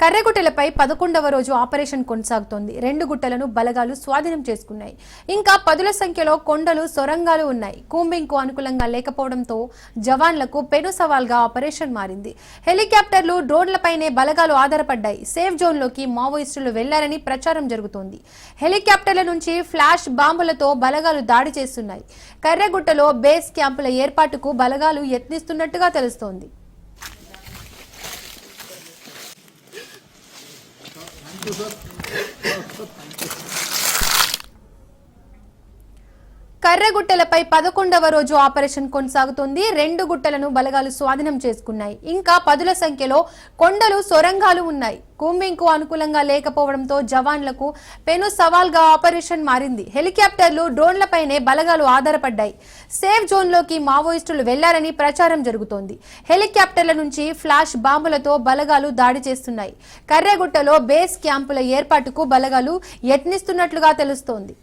కర్రెగుట్టలపై 11వ రోజు ఆపరేషన్ కొనసాగుతోంది. 2 గుట్టలను బలగాలు స్వాధీనం చేసుకున్నాయి. ఇంకా పదుల సంఖ్యలో కొండలు, సొరంగాలు ఉన్నాయి. కూంబింగ్కు అనుకూలంగా లేకపోవడంతో జవాన్లకు పెను సవాల్గా ఆపరేషన్ మారింది. హెలికాప్టర్లు, డ్రోన్లపైనే బలగాలు ఆధారపడ్డాయి. సేఫ్ జోన్లోకి మావోయిస్టులు వెళ్లారని ప్రచారం జరుగుతోంది. హెలికాప్టర్ల నుంచి ఫ్లాష్ బాంబులతో బలగాలు దాడి చేస్తున్నాయి. కర్రెగుట్టలో బేస్ క్యాంపుల ఏర్పాటుకు బలగాలు యత్నిస్తున్నట్టుగా తెలుస్తోంది. కర్రెగుట్టలపై 11వ రోజు ఆపరేషన్ కొనసాగుతోంది. 2 గుట్టలను బలగాలు స్వాధీనం చేసుకున్నాయి. ఇంకా పదుల సంఖ్యలో కొండలు, సొరంగాలు ఉన్నాయి. కూంబింగ్కు అనుకూలంగా లేకపోవడంతో జవాన్లకు పెను సవాల్గా ఆపరేషన్ మారింది. హెలికాప్టర్లు, డ్రోన్లపైనే బలగాలు ఆధారపడ్డాయి. సేఫ్ జోన్లోకి మావోయిస్టులు వెళ్లారని ప్రచారం జరుగుతోంది. హెలికాప్టర్ల నుంచి ఫ్లాష్ బాంబులతో బలగాలు దాడి చేస్తున్నాయి. కర్రెగుట్టలో బేస్ క్యాంపుల ఏర్పాటుకు బలగాలు యత్నిస్తున్నట్లుగా తెలుస్తోంది.